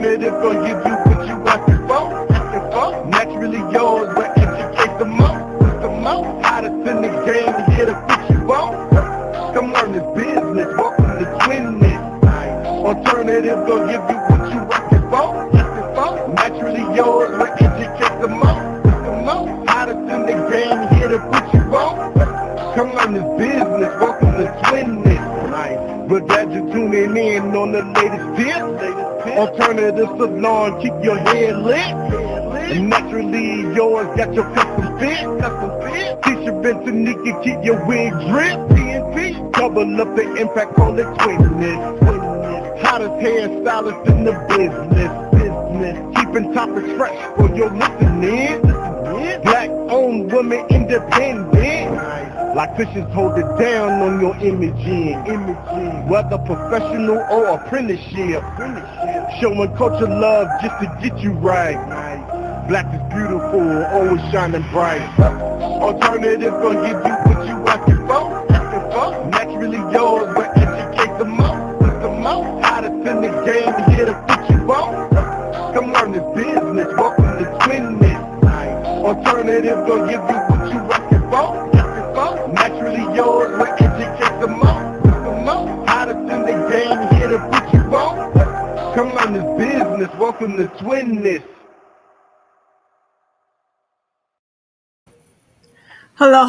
Alternative gonna give you what you asking for. Naturally yours, but educate the most. Hottest in the game, here to put you on. Come learn this business, welcome to Twinness. Alternative gonna give you what you asking for. Naturally yours, but educate the most. Hottest in the game, here to put you on. Come learn this business, welcome to Twinness. We're glad you're tuning in on the latest tips. Alternative salon, keep your head lit. Naturally yours, got your custom fit. T-shirt and Tanika, keep your wig drip. Double up the impact, call it Twinness. Hottest hairstylist in the business. Keeping topics fresh for your listening. Black owned, women independent. Locticians hold it down on your imaging. Whether professional or apprenticeship. Showing culture love just to get you right. Black is beautiful, always shining bright. Alternative gonna give you what you asking for. Naturally yours, but educate the most. Hottest in the game, here to put you on. Come learn this business, welcome to Twinness. Alternative gonna give you what you asking for. Naturally yours, but educate the most. Hottest in the game, here to put you on. Come learn this business, welcome to Twinness. Hello.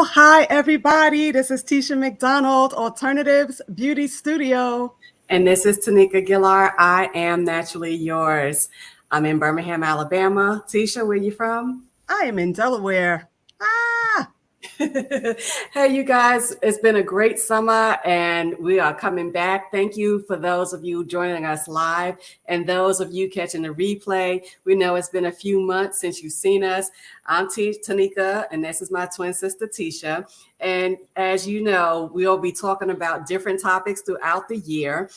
Hi, everybody. This is Tisha McDonald, Alternatives Beauty Studio. And this is Tanika Gillar. I am naturally yours. I'm in Birmingham, Alabama. Tisha, where you from? I am in Delaware. Hey, you guys, it's been a great summer and we are coming back. Thank you for those of you joining us live and those of you catching the replay. We know it's been a few months since you've seen us. I'm Tanika, and this is my twin sister, Tisha. And as you know, we'll be talking about different topics throughout the year.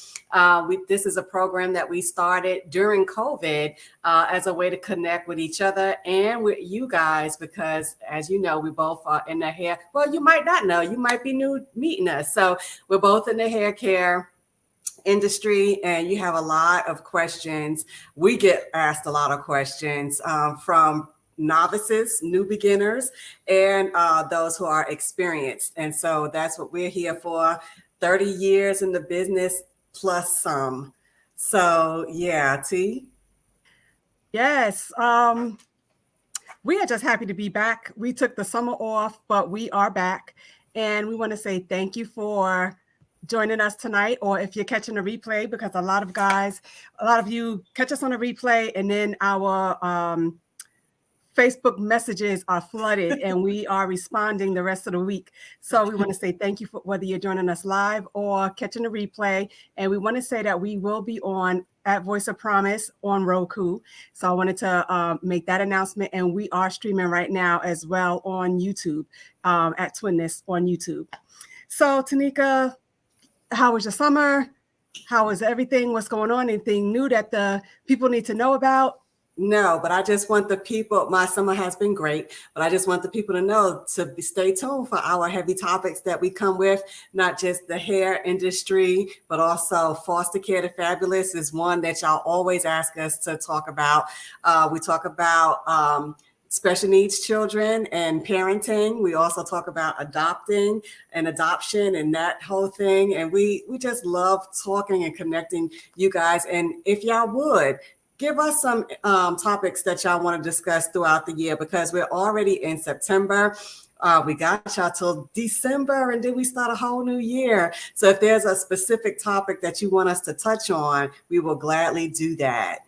This is a program that we started during COVID as a way to connect with each other and with you guys, because as you know, we both are in the hair. Well, you might not know, you might be new meeting us. So we're both in the hair care industry, and you have a lot of questions. We get asked a lot of questions from novices, new beginners, and those who are experienced. And so that's what we're here for. 30 years in the business plus some. So yeah, T. Yes. We are just happy to be back. We took the summer off, but we are back. And we want to say thank you for joining us tonight, or if you're catching a replay, because a lot of you catch us on a replay, and then our Facebook messages are flooded and we are responding the rest of the week. So we want to say thank you for whether you're joining us live or catching a replay. And we want to say that we will be on at Voice of Promise on Roku. So I wanted to make that announcement. And we are streaming right now as well on YouTube, at Twinness on YouTube. So Tanika, how was your summer? How was everything? What's going on? Anything new that the people need to know about? No, but I just want the people, my summer has been great, but I just want the people to know to stay tuned for our heavy topics that we come with, not just the hair industry, but also foster care to fabulous is one that y'all always ask us to talk about. We talk about special needs children and parenting. We also talk about adopting and adoption and that whole thing. And we just love talking and connecting you guys. And if y'all would, give us some topics that y'all want to discuss throughout the year, because we're already in September. We got y'all till December, and then we start a whole new year. So if there's a specific topic that you want us to touch on, we will gladly do that.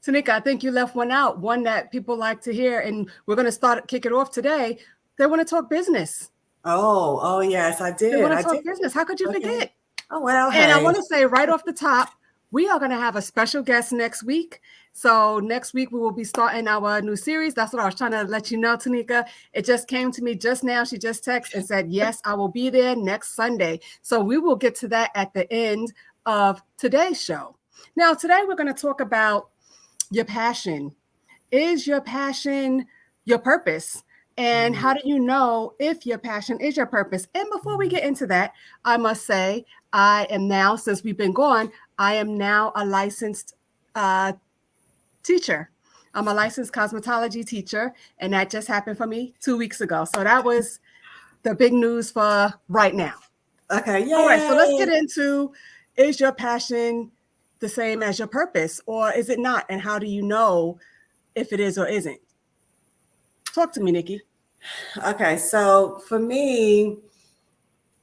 Tanika, I think you left one out, one that people like to hear, and we're going to kick it off today. They want to talk business. Oh, yes, I did. They want to talk business. How could you forget? Oh, well, and hey. I want to say right off the top, we are going to have a special guest next week. So next week we will be starting our new series. That's what I was trying to let you know, Tanika. It just came to me just now. She just texted and said, yes, I will be there next Sunday. So we will get to that at the end of today's show. Now, today we're going to talk about your passion. Is your passion your purpose? And how do you know if your passion is your purpose? And before we get into that, I must say, I am now, since we've been gone, I am now a licensed teacher. I'm a licensed cosmetology teacher, and that just happened for me 2 weeks ago. So that was the big news for right now. Okay, yay. All right, so let's get into, is your passion the same as your purpose, or is it not? And how do you know if it is or isn't? Talk to me, Nikki. Okay, so for me,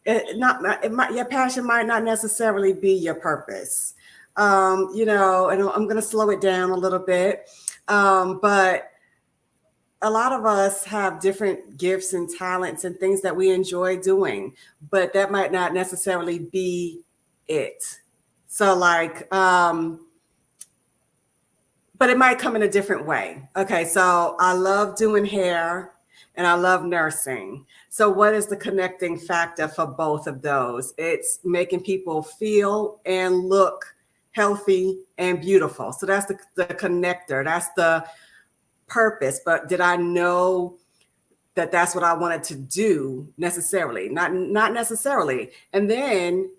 your passion might not necessarily be your purpose. And I'm going to slow it down a little bit. But a lot of us have different gifts and talents and things that we enjoy doing, but that might not necessarily be it. So but it might come in a different way. Okay, so I love doing hair and I love nursing. So what is the connecting factor for both of those? It's making people feel and look healthy and beautiful. So that's the connector. That's the purpose. But did I know that that's what I wanted to do necessarily? Not necessarily. And then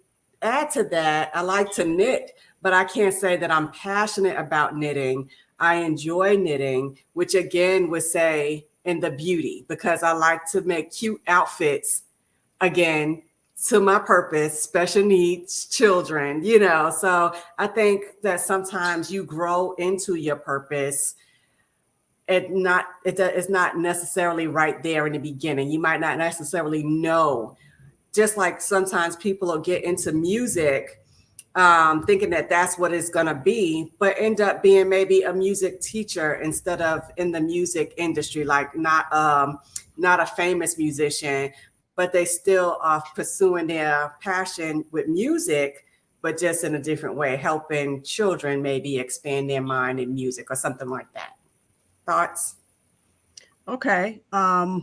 add to that, I like to knit, but I can't say that I'm passionate about knitting. I enjoy knitting, which again would say in the beauty, because I like to make cute outfits, again, to my purpose, special needs children, So I think that sometimes you grow into your purpose. It's not necessarily right there in the beginning. You might not necessarily know. Just like sometimes people will get into music thinking that that's what it's going to be, but end up being maybe a music teacher instead of in the music industry, like not a famous musician, but they still are pursuing their passion with music, but just in a different way, helping children maybe expand their mind in music or something like that. Thoughts? Okay. I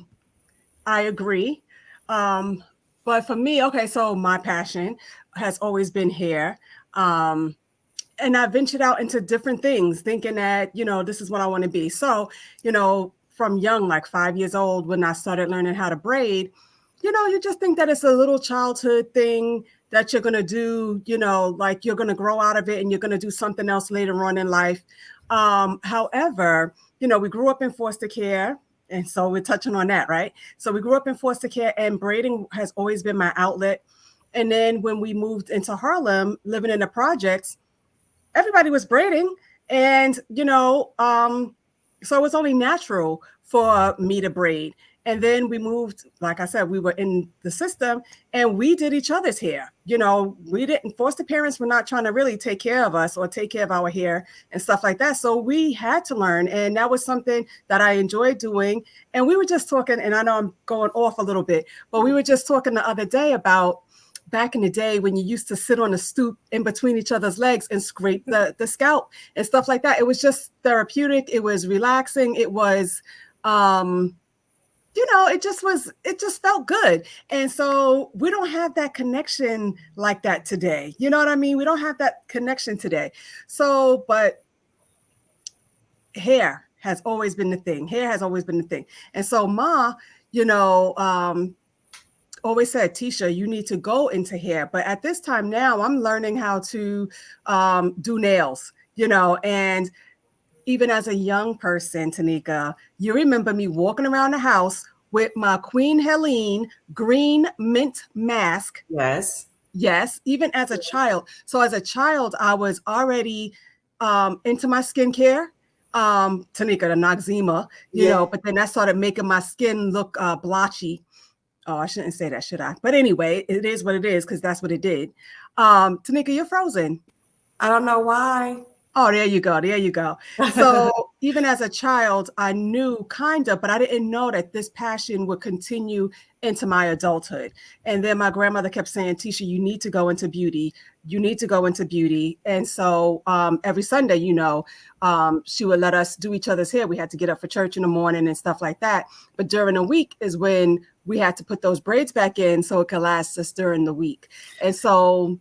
agree. But for me, okay, so my passion has always been hair. And I ventured out into different things thinking that, this is what I want to be. So, from young, like 5 years old, when I started learning how to braid, you just think that it's a little childhood thing that you're going to do, like you're going to grow out of it and you're going to do something else later on in life. However, we grew up in foster care. And so we're touching on that, right? So we grew up in foster care and braiding has always been my outlet. And then when we moved into Harlem, living in the projects, everybody was braiding. And, so it was only natural for me to braid. And then we moved, like I said, we were in the system and we did each other's hair. Foster parents were not trying to really take care of us or take care of our hair and stuff like that. So we had to learn. And that was something that I enjoyed doing. And we were just talking, and I know I'm going off a little bit, but we were just talking the other day about back in the day when you used to sit on a stoop in between each other's legs and scrape the scalp and stuff like that. It was just therapeutic. It was relaxing. It was, it just felt good. And so we don't have that connection like that today. You know what I mean? We don't have that connection today. So, but hair has always been the thing. Hair has always been the thing. And so Ma, always said, Tisha, you need to go into hair. But at this time now, I'm learning how to do nails, and even as a young person, Tanika, you remember me walking around the house with my Queen Helene green mint mask. Yes. Yes, even as a child. So as a child, I was already into my skincare, Tanika, the Noxzema, but then that started making my skin look blotchy. Oh, I shouldn't say that, should I? But anyway, it is what it is because that's what it did. Tanika, you're frozen. I don't know why. Oh, there you go. There you go. So even as a child, I knew kind of, but I didn't know that this passion would continue into my adulthood. And then my grandmother kept saying, Tisha, you need to go into beauty. You need to go into beauty. And so every Sunday, she would let us do each other's hair. We had to get up for church in the morning and stuff like that. But during the week is when we had to put those braids back in so it could last us during the week. And so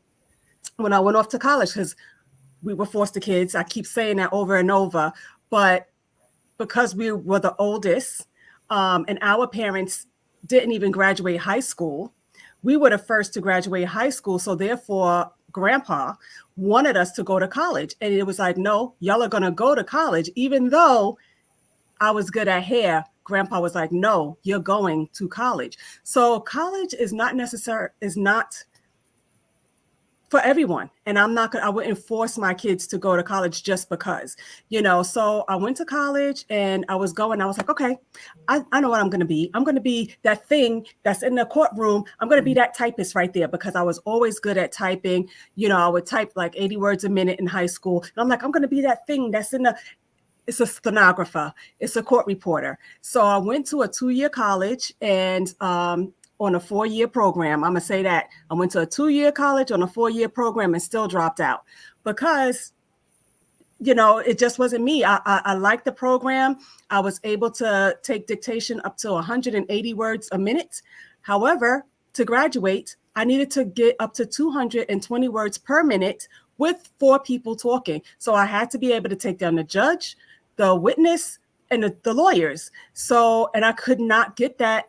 when I went off to college, because we were foster kids. I keep saying that over and over, but because we were the oldest and our parents didn't even graduate high school, we were the first to graduate high school. So therefore, grandpa wanted us to go to college. And it was like, no, y'all are going to go to college. Even though I was good at hair, grandpa was like, no, you're going to college. So college is not for everyone. And I wouldn't force my kids to go to college just because, so I went to college and I was like, okay, I know what I'm going to be. I'm going to be that thing that's in the courtroom. I'm going to be that typist right there because I was always good at typing. I would type like 80 words a minute in high school. And I'm like, I'm going to be that thing that's it's a stenographer. It's a court reporter. So I went to a 2-year college and, on a 4-year program. I'm going to say that. I went to a 2-year college on a 4-year program and still dropped out because, it just wasn't me. I liked the program. I was able to take dictation up to 180 words a minute. However, to graduate, I needed to get up to 220 words per minute with 4 people talking. So I had to be able to take down the judge, the witness, and the lawyers. So, and I couldn't get that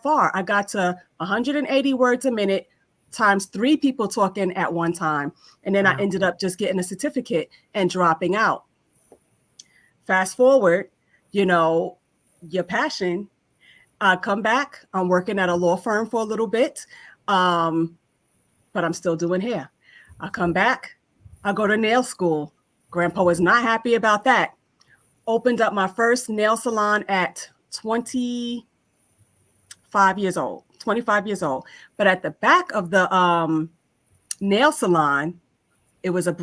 far. I got to 180 words a minute times 3 people talking at one time. And then I ended up just getting a certificate and dropping out. Fast forward, your passion. I come back. I'm working at a law firm for a little bit, but I'm still doing hair. I come back. I go to nail school. Grandpa was not happy about that. Opened up my first nail salon at 25 years old. But at the back of the nail salon, it was 2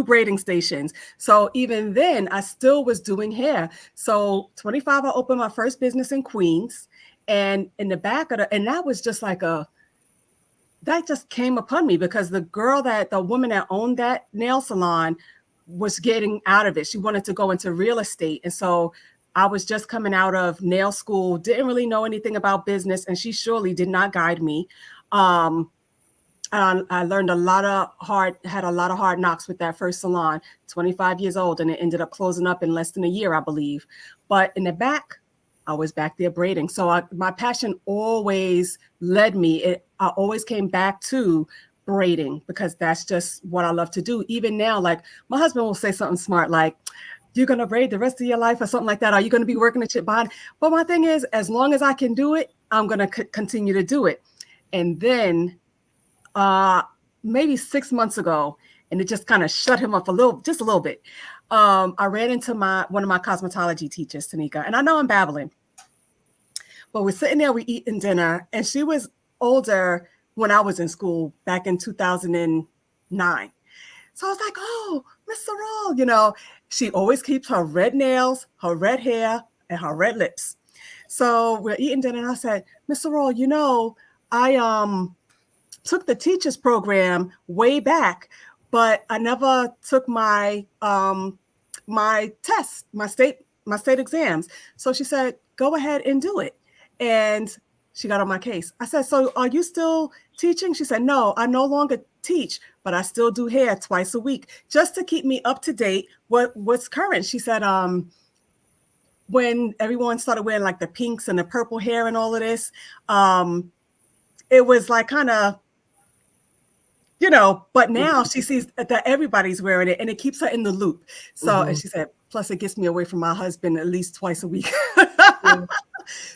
braiding stations. So even then, I still was doing hair. So 25, I opened my first business in Queens. And in the back of and that was just like that just came upon me because the woman that owned that nail salon was getting out of it. She wanted to go into real estate. And so I was just coming out of nail school, didn't really know anything about business. And she surely did not guide me. I learned had a lot of hard knocks with that first salon, 25 years old. And it ended up closing up in less than a year, I believe. But in the back, I was back there braiding. So my passion always led me. I always came back to braiding because that's just what I love to do. Even now, like my husband will say something smart like, you're going to braid the rest of your life or something like that. Are you going to be working the chip behind? But my thing is, as long as I can do it, I'm going to continue to do it. And then maybe 6 months ago, and it just kind of shut him up just a little bit. I ran into one of my cosmetology teachers, Tanika, and I know I'm babbling, but we're sitting there, we're eating dinner, and she was older when I was in school back in 2009. So I was like, oh, Miss Sorrell, she always keeps her red nails, her red hair, and her red lips. So we're eating dinner, and I said, Miss Sorrell, I took the teachers program way back, but I never took my my tests, my state exams. So she said, go ahead and do it. And she got on my case. I said, so are you still teaching? She said, no, I no longer teach, but I still do hair twice a week just to keep me up to date. What's current? She said, when everyone started wearing like the pinks and the purple hair and all of this, it was like kind of, but now she sees that everybody's wearing it and it keeps her in the loop. So, and she said, plus it gets me away from my husband at least twice a week.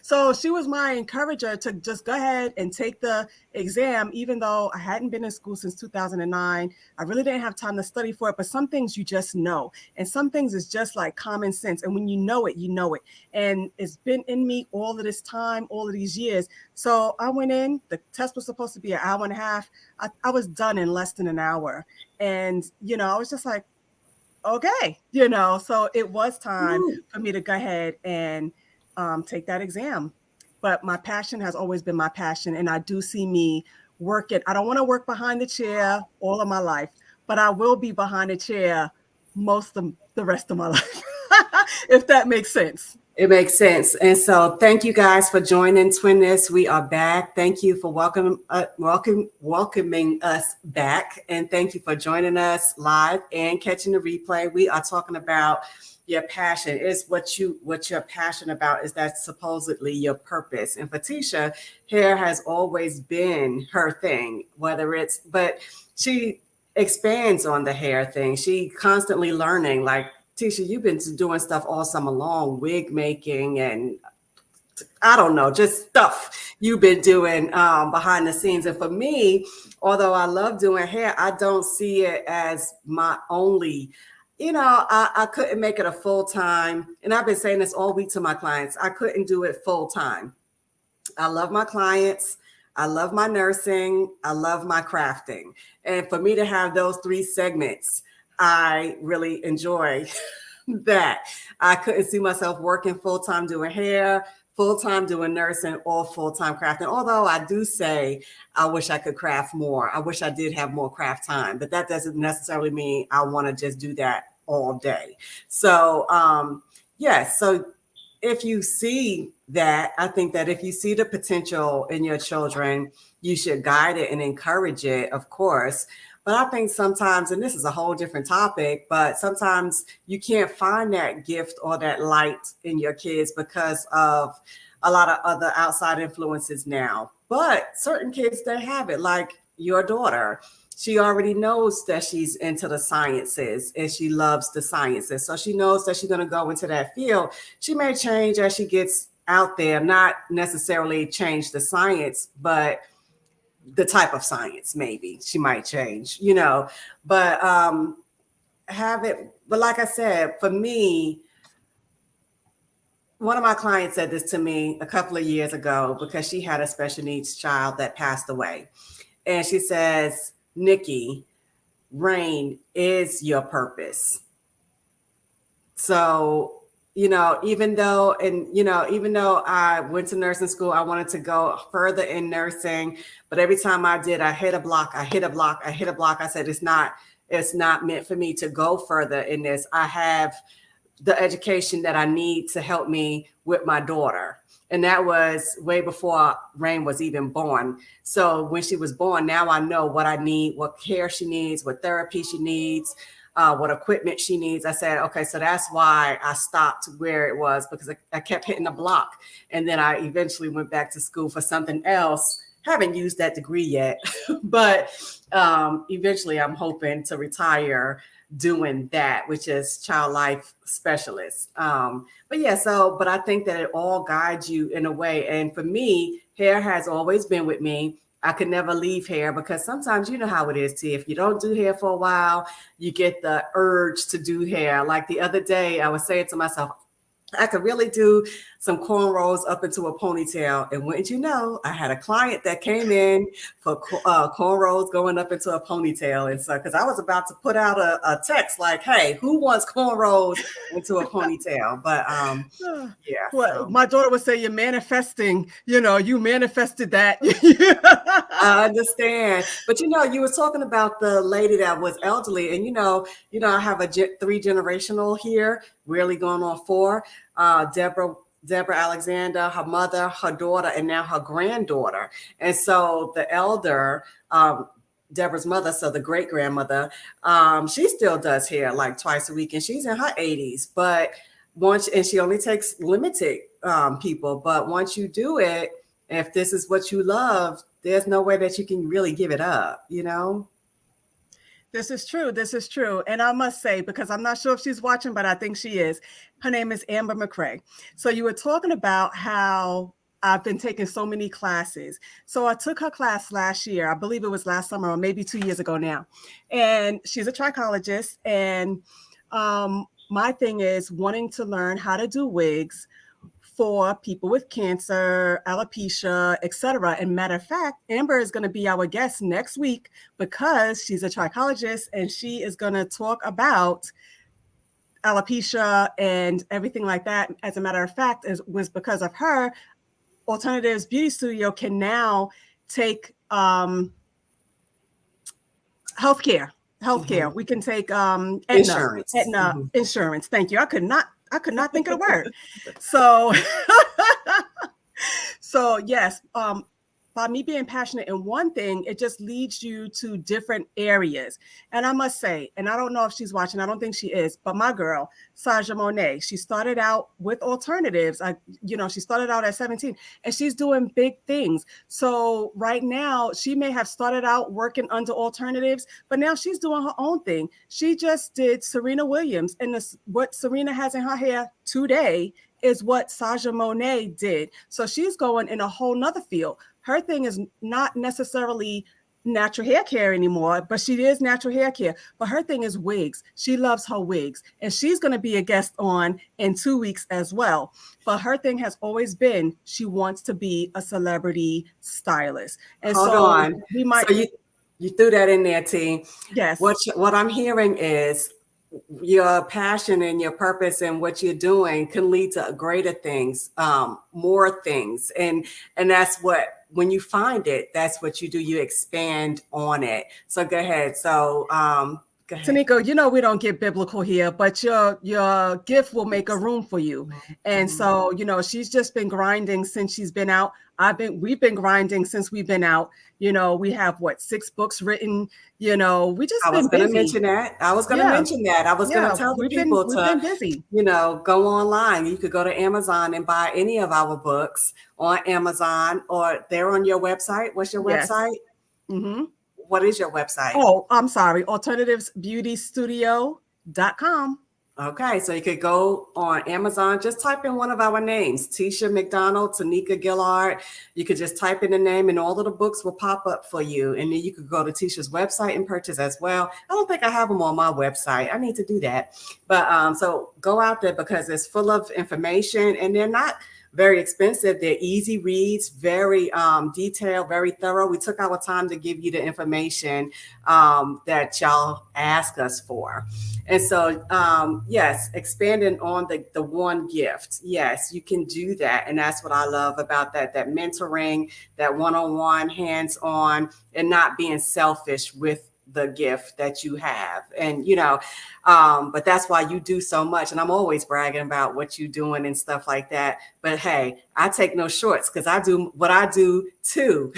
So she was my encourager to just go ahead and take the exam, even though I hadn't been in school since 2009. I really didn't have time to study for it, but some things you just know. And some things is just like common sense. And when you know it, you know it. And it's been in me all of this time, all of these years. So I went in, the test was supposed to be an hour and a half. I was done in less than an hour. And, I was just like, okay, so it was time for me to go ahead and take that exam. But my passion has always been my passion. And I do see me working. I don't want to work behind the chair all of my life, but I will be behind the chair most of the rest of my life, if that makes sense. It makes sense. And so thank you guys for joining Twin This. We are back. Thank you for welcoming us back. And thank you for joining us live and catching the replay. We are talking about your passion. Is what you're passionate about, is that supposedly your purpose. And for Tisha, hair has always been her thing, but she expands on the hair thing. She constantly learning, like, Tisha, you've been doing stuff all summer long, wig making and I don't know, just stuff you've been doing behind the scenes. And for me, although I love doing hair, I don't see it as my only, I couldn't make it a full time. And I've been saying this all week to my clients. I couldn't do it full time. I love my clients. I love my nursing. I love my crafting. And for me to have those three segments, I really enjoy that. I couldn't see myself working full-time doing hair, full-time doing nursing, or full-time crafting. Although I do say I wish I could craft more. I wish I did have more craft time, but that doesn't necessarily mean I want to just do that all day. So, so if you see that, I think that if you see the potential in your children, you should guide it and encourage it, of course. But I think sometimes, and this is a whole different topic, but sometimes you can't find that gift or that light in your kids because of a lot of other outside influences now. But certain kids, they have it, like your daughter. She already knows that she's into the sciences and she loves the sciences. So she knows that she's going to go into that field. She may change as she gets out there, not necessarily change the science, but the type of science, maybe she might change, but have it. But like I said, for me, one of my clients said this to me a couple of years ago because she had a special needs child that passed away. And she says, Nikki, rain is your purpose. So, even though I went to nursing school, I wanted to go further in nursing, but every time I did, I hit a block. I said, it's not meant for me to go further in this. I have the education that I need to help me with my daughter. And that was way before Rain was even born. So when she was born, now I know what I need, what care she needs, what therapy she needs, what equipment she needs. I said, okay, so that's why I stopped where it was, because I kept hitting the block. And then I eventually went back to school for something else. Haven't used that degree yet, but eventually I'm hoping to retire doing that, which is child life specialist. But I think that it all guides you in a way. And for me, hair has always been with me. I could never leave hair because sometimes you know how it is, T. If you don't do hair for a while, you get the urge to do hair. Like the other day, I was saying to myself, I could really do some cornrows up into a ponytail. And wouldn't you know, I had a client that came in for cornrows going up into a ponytail. And so, because I was about to put out a text like, hey, who wants cornrows into a ponytail? But yeah. Well, my daughter would say you're manifesting, you manifested that. I understand. But, you were talking about the lady that was elderly. And, I have a 3-generational here, really going on 4. Deborah Alexander, her mother, her daughter, and now her granddaughter. And so the elder, Deborah's mother, so the great grandmother, she still does hair like twice a week, and she's in her 80s. But and she only takes limited people. But once you do it, if this is what you love, there's no way that you can really give it up, This is true. And I must say, because I'm not sure if she's watching, but I think she is, her name is Amber McCrae. So you were talking about how I've been taking so many classes. So I took her class last year. I believe it was last summer or maybe 2 years ago now. And she's a trichologist. And my thing is wanting to learn how to do wigs for people with cancer, alopecia, etc. And matter of fact, Amber is going to be our guest next week because she's a trichologist and she is going to talk about alopecia and everything like that. As a matter of fact, it was because of her, Alternatives Beauty Studio can now take healthcare. Mm-hmm. We can take Aetna insurance. Insurance. Thank you. I could not think of the word. So, so yes, by me being passionate in one thing, it just leads you to different areas. And I must say, and I don't know if she's watching, I don't think she is, but my girl, Saja Monet, she started out with alternatives. She started out at 17 and she's doing big things. So right now, she may have started out working under alternatives, but now she's doing her own thing. She just did Serena Williams, and what Serena has in her hair today is what Saja Monet did. So she's going in a whole nother field. Her thing is not necessarily natural hair care anymore, but she is natural hair care. But her thing is wigs. She loves her wigs. And she's going to be a guest on in 2 weeks as well. But her thing has always been she wants to be a celebrity stylist. And Hold on. We might. So you threw that in there, T. Yes. What I'm hearing is your passion and your purpose and what you're doing can lead to greater things, more things. And that's what, when you find it, that's what you do. You expand on it. So go ahead. So go ahead. Tanika, we don't get biblical here, but your gift will make a room for you. And so, she's just been grinding since she's been out. We've been grinding since we've been out. We have 6 books written. We just I was been going to busy. mention that. I was going to mention that. I was going to tell the people we've been busy. Go online. You could go to Amazon and buy any of our books on Amazon, or they're on your website. What's your website? Mm-hmm. What is your website? Oh, I'm sorry. AlternativesBeautyStudio.com. Okay, so you could go on Amazon, just type in one of our names, Tisha McDonald, Tanika Gillard. You could just type in the name and all of the books will pop up for you. And then you could go to Tisha's website and purchase as well. I don't think I have them on my website. I need to do that. But so go out there because it's full of information and they're not very expensive. They're easy reads, very detailed, very thorough. We took our time to give you the information that y'all ask us for. And so, yes, expanding on the one gift. Yes, you can do that. And that's what I love about that mentoring, that one-on-one, hands-on, and not being selfish with the gift that you have. And, but that's why you do so much. And I'm always bragging about what you're doing and stuff like that. But hey, I take no shorts because I do what I do too.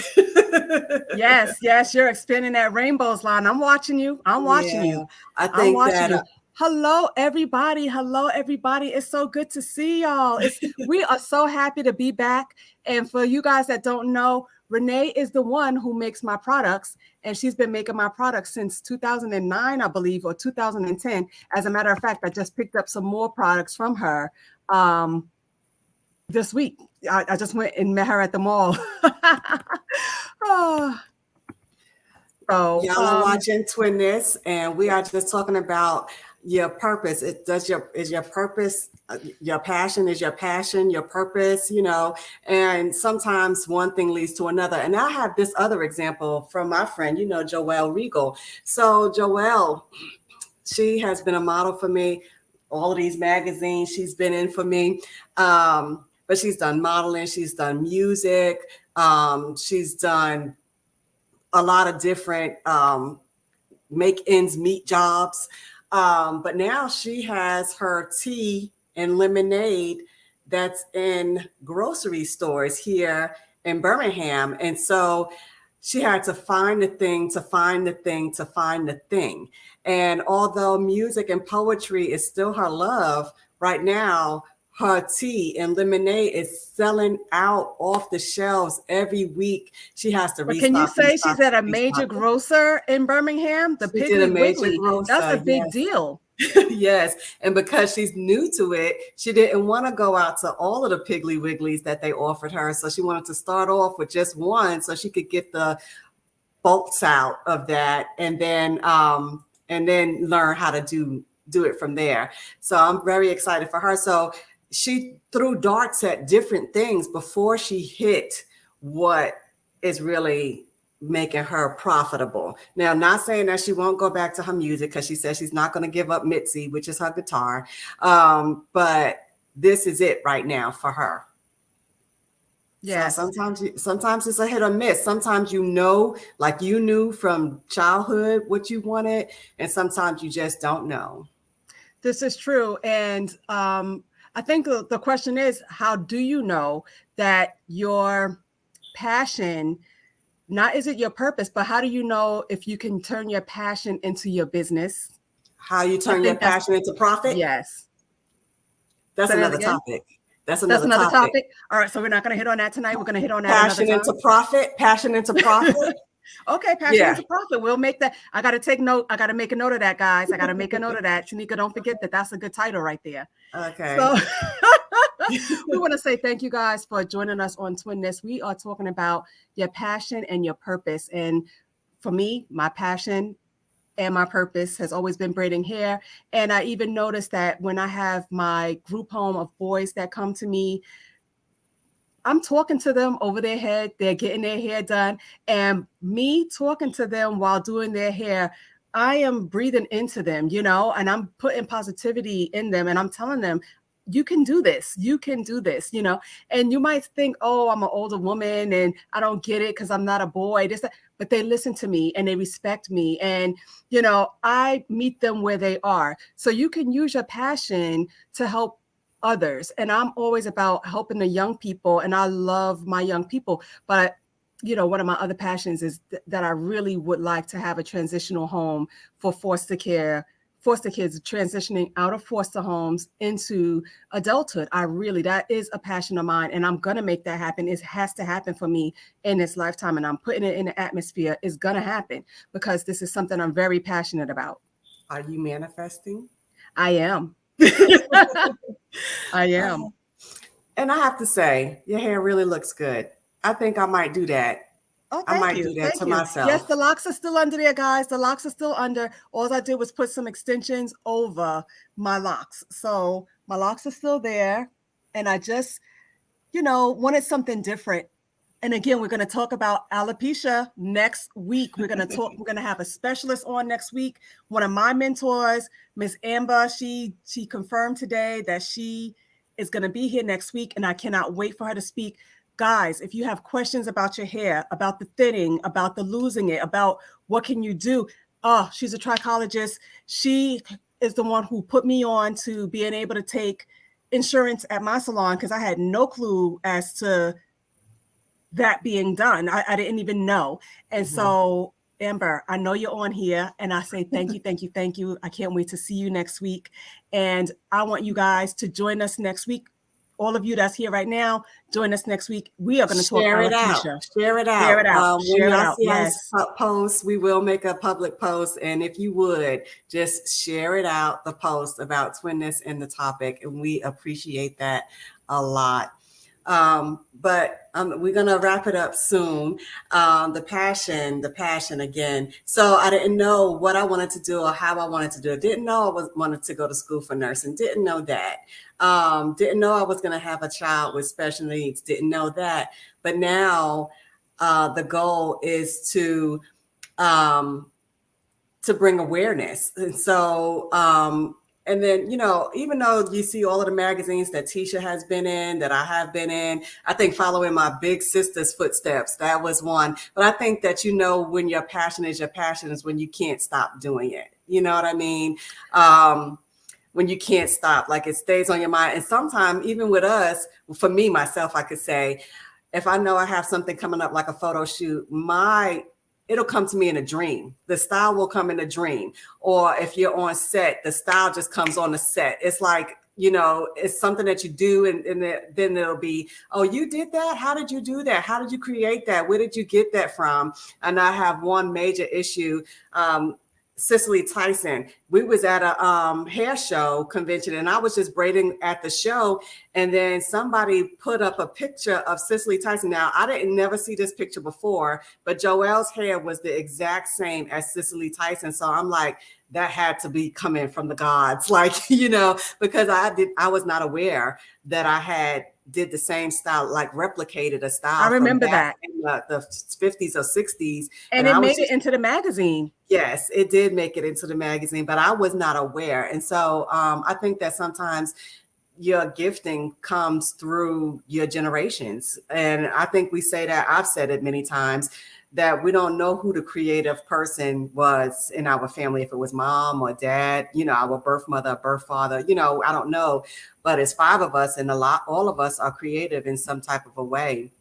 Yes, you're expanding that rainbows line. I'm watching you. I'm watching you. I think that. Hello, everybody. It's so good to see y'all. We are so happy to be back. And for you guys that don't know, Renee is the one who makes my products, and she's been making my products since 2009, I believe, or 2010. As a matter of fact, I just picked up some more products from her this week. I just went and met her at the mall. So, y'all are watching Twinness, and we are just talking about your purpose. Is your purpose, your passion is your passion, your purpose, and sometimes one thing leads to another. And I have this other example from my friend, Joelle Regal. So Joelle, she has been a model for me. All of these magazines she's been in for me. But she's done modeling, she's done music, she's done a lot of different make ends meet jobs. But now she has her tea and lemonade that's in grocery stores here in Birmingham. And so she had to find the thing, to find the thing, to find the thing. And although music and poetry is still her love, right now, her tea and lemonade is selling out off the shelves every week. She has to restock. Can you say she's at a major grocer in Birmingham? The Piggly Wiggly. That's a big deal. Yes. And because she's new to it, she didn't want to go out to all of the Piggly Wigglies that they offered her. So she wanted to start off with just one so she could get the bolts out of that and then learn how to do it from there. So I'm very excited for her. So she threw darts at different things before she hit what is really making her profitable. Now, I'm not saying that she won't go back to her music because she says she's not going to give up Mitzi, which is her guitar. But this is it right now for her. Yeah. So sometimes it's a hit or miss. Sometimes like you knew from childhood what you wanted, and sometimes you just don't know. This is true. And I think the question is, how do you know that your passion, not is it your purpose, but how do you know if you can turn your passion into your business? How you turn your passion into profit? Yes. That's another topic. That's another topic. All right. So we're not going to hit on that tonight. We're going to hit on that passion into profit. Passion into profit. Okay, passion into profit. We'll make that. I got to take note. I got to make a note of that, guys. I got to make a note of that. Shanika, don't forget that. That's a good title right there. Okay. So we want to say thank you guys for joining us on Twinness. We are talking about your passion and your purpose. And for me, my passion and my purpose has always been braiding hair. And I even noticed that when I have my group home of boys that come to me, I'm talking to them over their head. They're getting their hair done. And me talking to them while doing their hair, I am breathing into them, you know, and I'm putting positivity in them. And I'm telling them, you can do this. You can do this, you know. And you might think, oh, I'm an older woman and I don't get it because I'm not a boy. But they listen to me and they respect me. And, you know, I meet them where they are. So you can use your passion to help others. And I'm always about helping the young people, and I love my young people. But, you know, one of my other passions is that I really would like to have a transitional home for foster kids transitioning out of foster homes into adulthood. That is a passion of mine, and I'm going to make that happen. It has to happen for me in this lifetime, and I'm putting it in the atmosphere. It's going to happen because this is something I'm very passionate about. Are you manifesting? I am. I am. And I have to say, your hair really looks good. I think I might do that. Oh, I might do that to myself. Yes, the locks are still under there, guys. The locks are still under. All I did was put some extensions over my locks. So my locks are still there. And I just, you know, wanted something different. And again, we're going to talk about alopecia next week. We're going to have a specialist on next week. One of my mentors, Miss Amber, she confirmed today that she is going to be here next week. And I cannot wait for her to speak. Guys, if you have questions about your hair, about the thinning, about the losing it, about what can you do? She's a trichologist. She is the one who put me on to being able to take insurance at my salon because I had no clue as to that being done. I didn't even know. And so, Amber, I know you're on here, and I say thank you, thank you, thank you. I can't wait to see you next week. And I want you guys to join us next week. All of you that's here right now, join us next week. We are going to talk about alopecia. Share it out. Share it out. Share it out. Yes. Post. We will make a public post, and if you would just share it out, the post about Twinness and the topic, and we appreciate that a lot. But we're going to wrap it up soon. The passion again. So I didn't know what I wanted to do or how I wanted to do it. Didn't know I wanted to go to school for nursing. Didn't know that. Didn't know I was going to have a child with special needs. Didn't know that. But now the goal is to bring awareness. And so, and then, you know, even though you see all of the magazines that Tisha has been in, that I have been in, I think following my big sister's footsteps, that was one. But I think that, you know, when your passion is when you can't stop doing it. You know what I mean? When you can't stop, like it stays on your mind. And sometimes even with us, for me, myself, I could say, if I know I have something coming up like a photo shoot, it'll come to me in a dream. The style will come in a dream. Or if you're on set, the style just comes on the set. It's like, you know, it's something that you do. And then it'll be, oh, you did that? How did you do that? How did you create that? Where did you get that from? And I have one major issue. Cicely Tyson, we was at a hair show convention, and I was just braiding at the show, and then somebody put up a picture of Cicely Tyson. Now, I didn't never see this picture before, but Joelle's hair was the exact same as Cicely Tyson. So I'm like, that had to be coming from the gods, like, you know, because I was not aware that I did the same style, like replicated a style. I remember that in the 50s or 60s. And it made it into the magazine. Yes, it did make it into the magazine, but I was not aware. And so I think that sometimes your gifting comes through your generations. And I think we say that, I've said it many times, that we don't know who the creative person was in our family, if it was mom or dad, our birth mother, birth father, I don't know. But it's 5 of us, and all of us are creative in some type of a way.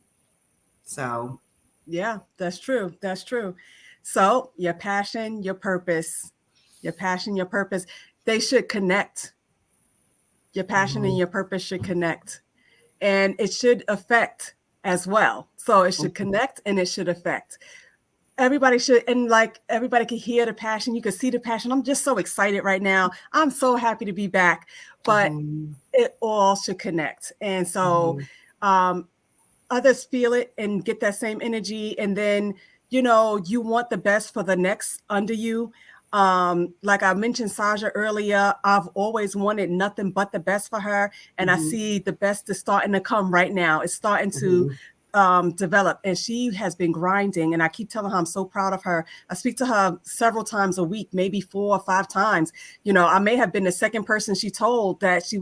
So yeah, that's true. That's true. So your passion, your purpose, they should connect. Your passion and your purpose should connect, and it should affect as well. So it should connect and it should affect. Everybody should, and like everybody can hear the passion. You can see the passion. I'm just so excited right now. I'm so happy to be back, but it all should connect. And so others feel it and get that same energy. And then, you want the best for the next under you. Like I mentioned Saja earlier, I've always wanted nothing but the best for her. And I see the best is starting to come right now. It's starting to develop, and she has been grinding, and I keep telling her I'm so proud of her. I speak to her several times a week, maybe 4 or 5 times. I may have been the second person she told that she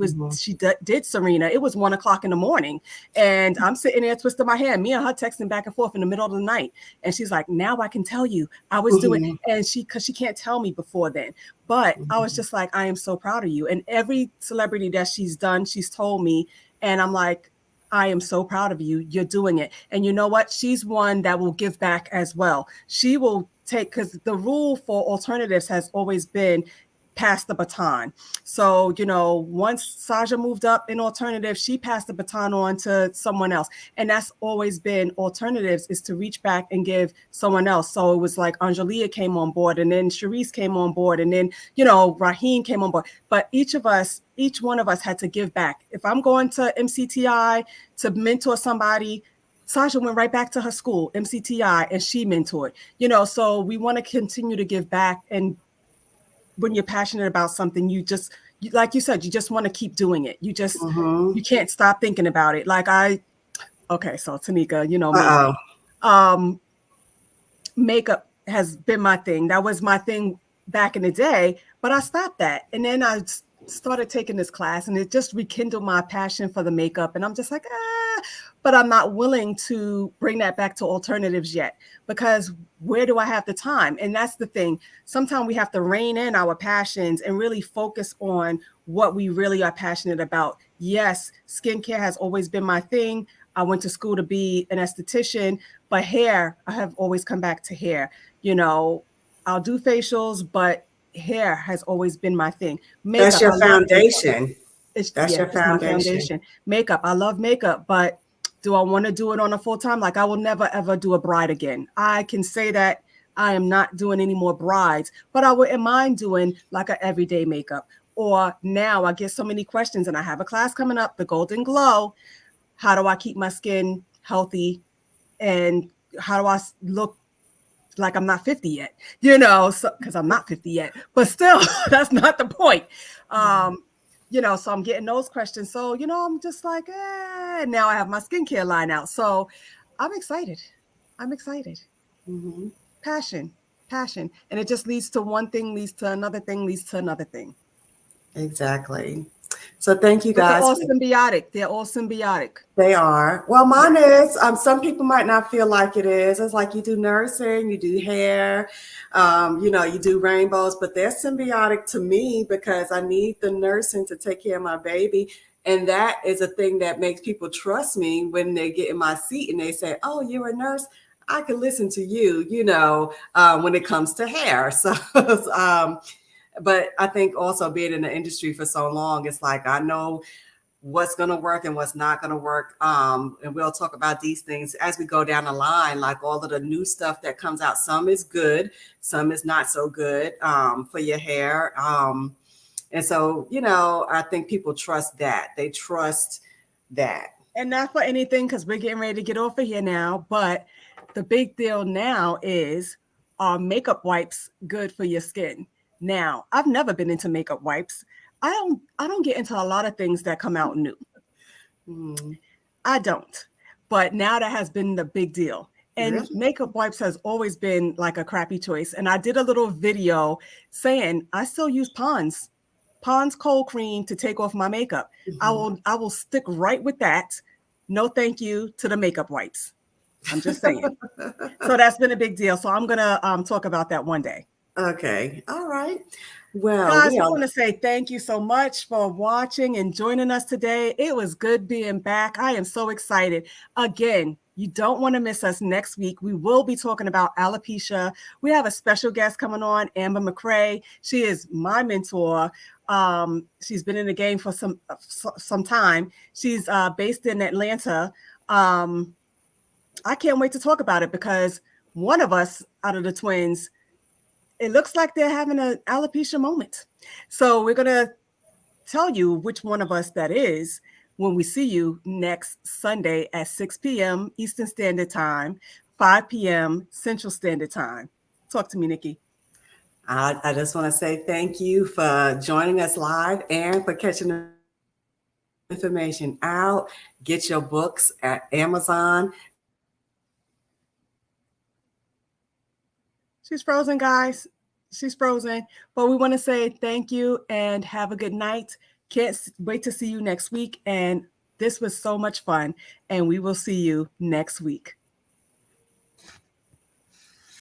did Serena. It was 1 o'clock in the morning, and I'm sitting there twisting my hand, me and her texting back and forth in the middle of the night, and she's like, now I can tell you I was doing it. And because she can't tell me before then, but I was just like, I am so proud of you. And every celebrity that she's done, she's told me, and I'm like, I am so proud of you. You're doing it. And you know what? She's one that will give back as well. She will take, because the rule for alternatives has always been pass the baton. So, once Saja moved up in alternatives, she passed the baton on to someone else. And that's always been alternatives, is to reach back and give someone else. So it was like Angelia came on board, and then Sharice came on board, and then, Raheem came on board. But each one of us had to give back. If I'm going to MCTI to mentor somebody, Saja went right back to her school, MCTI, and she mentored, so we want to continue to give back. And when you're passionate about something, like you said, you just want to keep doing it. You just, you can't stop thinking about it. Okay, so Tanika, makeup has been my thing. That was my thing back in the day, but I stopped that. And then I started taking this class, and it just rekindled my passion for the makeup. And I'm just like, but I'm not willing to bring that back to alternatives yet, because where do I have the time? And that's the thing. Sometimes we have to rein in our passions and really focus on what we really are passionate about. Yes, skincare has always been my thing. I went to school to be an esthetician, but hair, I have always come back to hair. I'll do facials, but hair has always been my thing. Makeup, that's your foundation. That's your foundation. Makeup, I love makeup, but do I want to do it on a full time? Like, I will never, ever do a bride again. I can say that I am not doing any more brides, but I wouldn't mind doing like an everyday makeup. Or now I get so many questions, and I have a class coming up, the Golden Glow. How do I keep my skin healthy? And how do I look like I'm not 50 yet? Because I'm not 50 yet, but still, that's not the point. So I'm getting those questions. So, I'm just like, now I have my skincare line out. So I'm excited. Passion. And it just leads to one thing, leads to another thing, leads to another thing. Exactly. So thank you guys. They're all symbiotic. They are. Well, mine is, some people might not feel like it is. It's like you do nursing, you do hair, you do rainbows, but they're symbiotic to me, because I need the nursing to take care of my baby. And that is a thing that makes people trust me when they get in my seat and they say, oh, you're a nurse. I can listen to you, when it comes to hair. So, but I think also being in the industry for so long, it's like, I know what's going to work and what's not going to work. And we'll talk about these things as we go down the line, like all of the new stuff that comes out. Some is good, some is not so good for your hair. And so, I think people trust that. They trust that. And not for anything, because we're getting ready to get off of here now. But the big deal now is, are makeup wipes good for your skin? Now, I've never been into makeup wipes. I don't get into a lot of things that come out new. I don't. But now that has been the big deal. And really? Makeup wipes has always been like a crappy choice. And I did a little video saying I still use Pond's cold cream to take off my makeup. I will stick right with that. No thank you to the makeup wipes. I'm just saying. So that's been a big deal. So I'm going to talk about that one day. Okay. All right. Well, Guys, we want to say thank you so much for watching and joining us today. It was good being back. I am so excited. Again, you don't want to miss us next week. We will be talking about alopecia. We have a special guest coming on, Amber McCray. She is my mentor. She's been in the game for some time. She's based in Atlanta. I can't wait to talk about it because one of us out of the twins, it looks like they're having an alopecia moment. So we're going to tell you which one of us that is when we see you next Sunday at 6 p.m. Eastern Standard Time, 5 p.m. Central Standard Time. Talk to me, Nikki. I just want to say thank you for joining us live and for catching the information out. Get your books at Amazon. She's frozen, guys. She's frozen. But we want to say thank you and have a good night. Can't wait to see you next week. And this was so much fun. And we will see you next week.